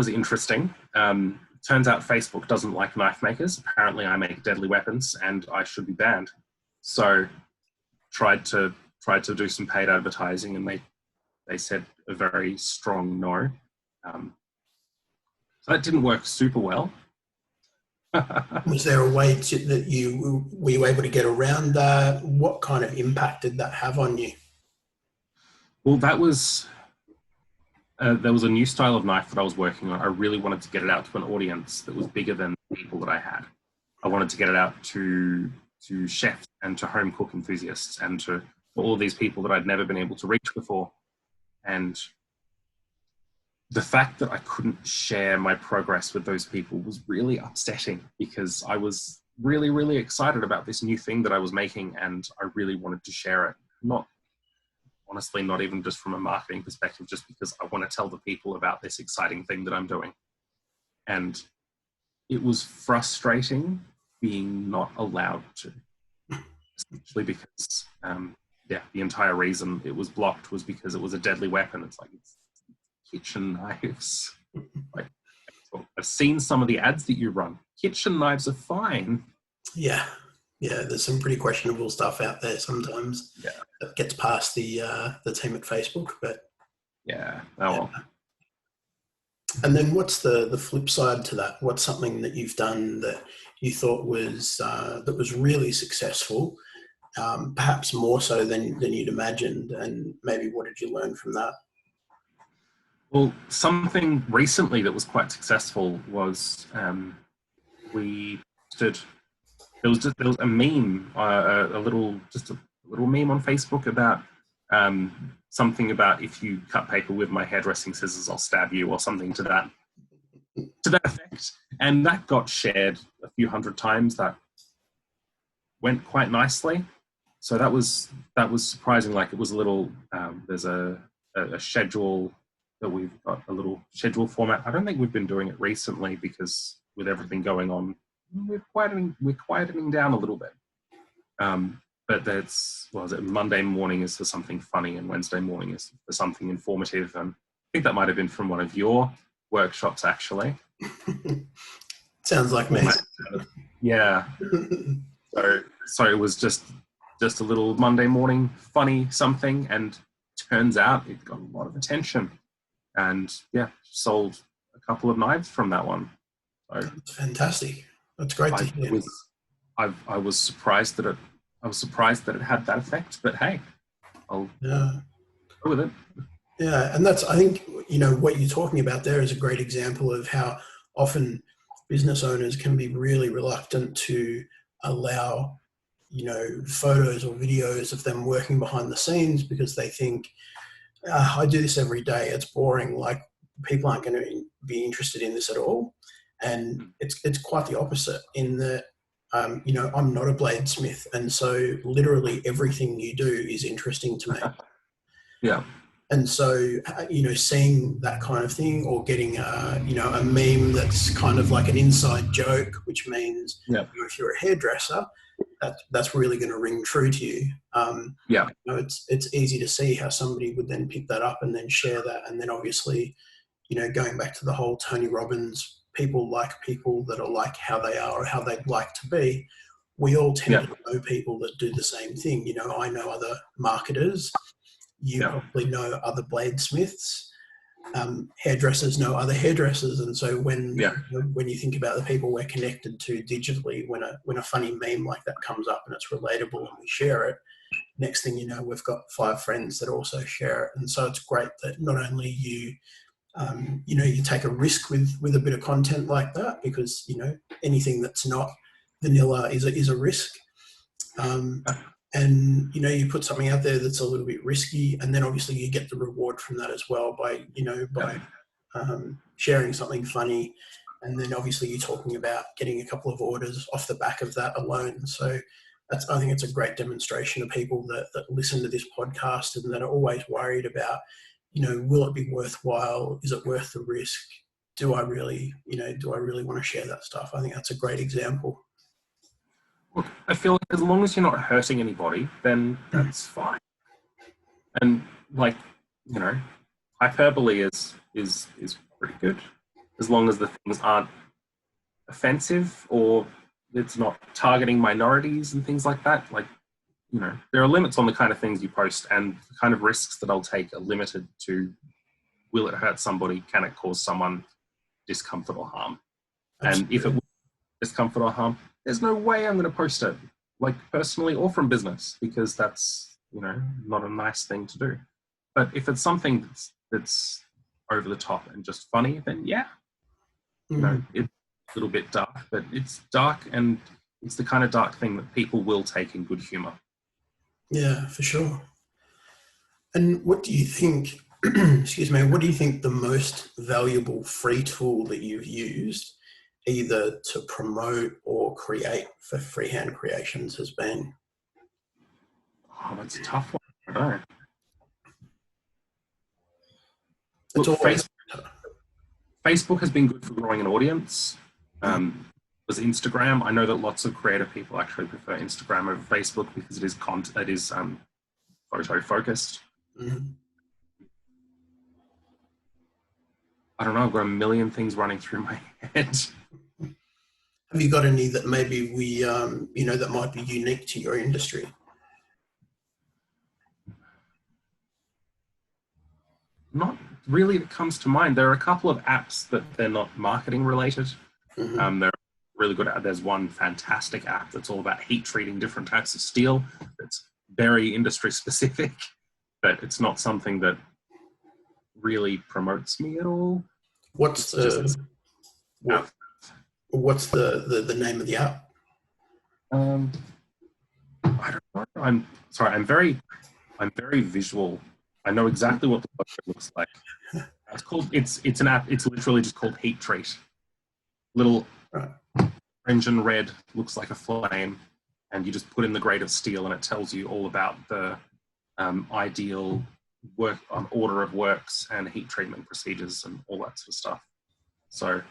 interesting. Turns out Facebook doesn't like knife makers. Apparently I make deadly weapons and I should be banned. So tried to do some paid advertising, and they said a very strong no. So that didn't work super well. Was there a way that were you able to get around that? What kind of impact did that have on you? Well, that was there was a new style of knife that I was working on. I really wanted to get it out to an audience that was bigger than the people that I had. I wanted to get it out to chefs and to home cook enthusiasts and to all of these people that I'd never been able to reach before. And the fact that I couldn't share my progress with those people was really upsetting, because I was really, really excited about this new thing that I was making, and I really wanted to share it. Honestly, not even just from a marketing perspective, just because I want to tell the people about this exciting thing that I'm doing. And it was frustrating being not allowed to, especially because, the entire reason it was blocked was because it was a deadly weapon. It's kitchen knives. I've seen some of the ads that you run. Kitchen knives are fine. Yeah, there's some pretty questionable stuff out there sometimes. Yeah, that gets past the team at Facebook, but yeah. Oh well. And then what's the flip side to that? What's something that you've done that you thought was really successful, perhaps more so than you'd imagined, and maybe what did you learn from that? Well, something recently that was quite successful was we stood. There was a meme, a little meme on Facebook about something about, if you cut paper with my hairdressing scissors, I'll stab you, or something to that effect. And that got shared a few hundred times. That went quite nicely. So that was surprising. Like, it was a little. There's a schedule that we've got, a little schedule format. I don't think we've been doing it recently because with everything going on, we're quietening down a little bit. But that's, Monday morning is for something funny and Wednesday morning is for something informative. And I think that might have been from one of your workshops, actually. Sounds like me. Yeah. So it was just a little Monday morning funny something, and turns out it got a lot of attention. And sold a couple of knives from that one. So that's fantastic. That's great to hear. I was surprised that it had that effect. But hey, I'll go with it. Yeah, and that's, I think, what you're talking about there is a great example of how often business owners can be really reluctant to allow, photos or videos of them working behind the scenes, because they think, I do this every day, it's boring, like people aren't going to be interested in this at all. And it's quite the opposite in that, I'm not a bladesmith, and so literally everything you do is interesting to me. Yeah. And so, seeing that kind of thing, or getting a meme that's kind of like an inside joke, which means if you're a hairdresser, that's really going to ring true to you. It's easy to see how somebody would then pick that up and then share that. And then obviously, going back to the whole Tony Robbins, people like people that are like how they are or how they'd like to be. We all tend to know people that do the same thing. I know other marketers. You probably know other bladesmiths. Hairdressers know other hairdressers, and so when you think about the people we're connected to digitally, when a funny meme like that comes up and it's relatable and we share it, next thing you know, we've got 5 friends that also share it. And so it's great that not only you take a risk with a bit of content like that, because anything that's not vanilla is a risk. And you put something out there that's a little bit risky, and then obviously you get the reward from that as well by sharing something funny, and then obviously you're talking about getting a couple of orders off the back of that alone. So I think it's a great demonstration of people that listen to this podcast and that are always worried about, will it be worthwhile? Is it worth the risk? Do I really want to share that stuff? I think that's a great example. Look, I feel like as long as you're not hurting anybody, then that's fine. And hyperbole is pretty good, as long as the things aren't offensive or it's not targeting minorities and things like that. There are limits on the kind of things you post, and the kind of risks that I'll take are limited to, will it hurt somebody? Can it cause someone discomfort or harm? Absolutely. And if it will discomfort or harm, there's no way I'm going to post it, personally or from business, because that's, not a nice thing to do. But if it's something that's over the top and just funny, then yeah, it's a little bit dark, but it's dark, and it's the kind of dark thing that people will take in good humor. Yeah, for sure. And what do you think, what do you think the most valuable free tool that you've used, either to promote or create for freehand creations, has been? Oh, that's a tough one. I don't know. It's Look, always Facebook has been good for growing an audience. Was Instagram. I know that lots of creative people actually prefer Instagram over Facebook because it is photo focused. Mm-hmm. I don't know. I've got a million things running through my head. Have you got any that maybe we, that might be unique to your industry? Not really that comes to mind. There are a couple of apps that they're not marketing related. Mm-hmm. They're really good at. There's one fantastic app that's all about heat treating different types of steel. It's very industry specific, but it's not something that really promotes me at all. What's the name of the app? I don't know. I'm sorry. I'm very visual. I know exactly what the logo looks like. It's called. It's an app. It's literally just called Heat Treat. Little orange and red, looks like a flame, and you just put in the grade of steel, and it tells you all about the ideal work on order of works and heat treatment procedures and all that sort of stuff. So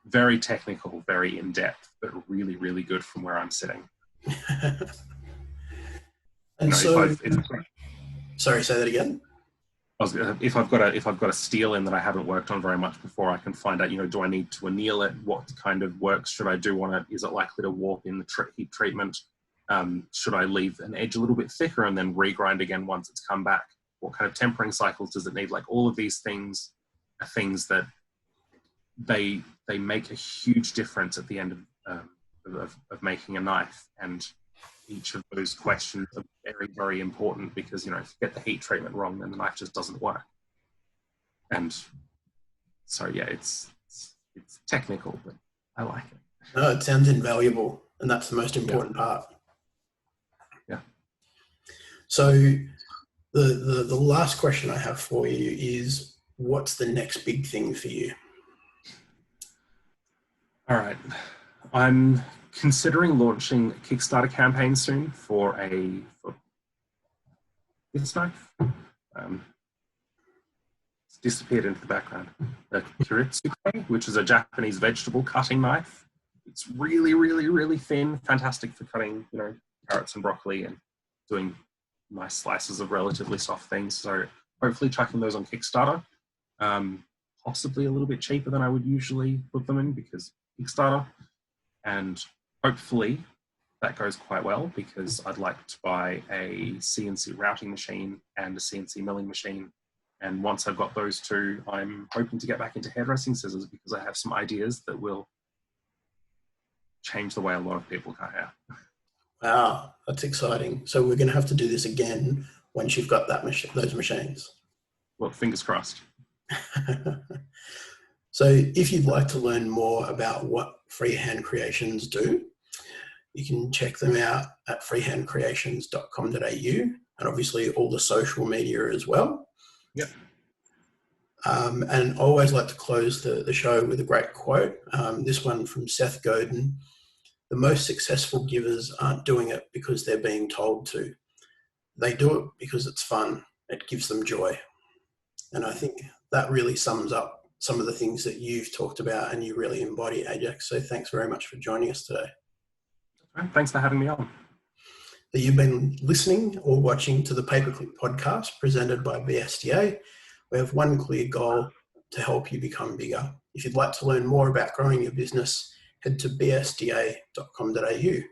very technical, very in depth, but really, really good from where I'm sitting. And sorry, say that again. If I've got a steel in that I haven't worked on very much before, I can find out, do I need to anneal it? What kind of works should I do on it? Is it likely to warp in the heat treatment? Should I leave an edge a little bit thicker and then regrind again once it's come back? What kind of tempering cycles does it need? All of these things are things that they make a huge difference at the end of making a knife. And each of those questions are very, very important because, if you get the heat treatment wrong, then the knife just doesn't work. And so, yeah, it's technical, but I like it. No, it sounds invaluable, and that's the most important part. Yeah. So the last question I have for you is, what's the next big thing for you? All right. I'm considering launching a Kickstarter campaign soon for this knife. It's disappeared into the background. The Kiritsuke, which is a Japanese vegetable cutting knife. It's really, really, really thin, fantastic for cutting, carrots and broccoli and doing nice slices of relatively soft things. So hopefully chucking those on Kickstarter. Possibly a little bit cheaper than I would usually put them in because Kickstarter. And hopefully that goes quite well because I'd like to buy a CNC routing machine and a CNC milling machine. And once I've got those two, I'm hoping to get back into hairdressing scissors because I have some ideas that will change the way a lot of people cut hair. Wow, that's exciting. So we're going to have to do this again once you've got those machines. Well, fingers crossed. So if you'd like to learn more about what Freehand Creations do, you can check them out at freehandcreations.com.au and obviously all the social media as well. Yep. And I always like to close the show with a great quote. This one from Seth Godin: "The most successful givers aren't doing it because they're being told to. They do it because it's fun. It gives them joy." And I think that really sums up some of the things that you've talked about and you really embody, Ajax. So thanks very much for joining us today. Thanks for having me on. You've been listening or watching to the Paperclip Podcast presented by BSDA. We have one clear goal: to help you become bigger. If you'd like to learn more about growing your business, head to bsda.com.au.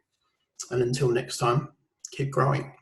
And until next time, keep growing.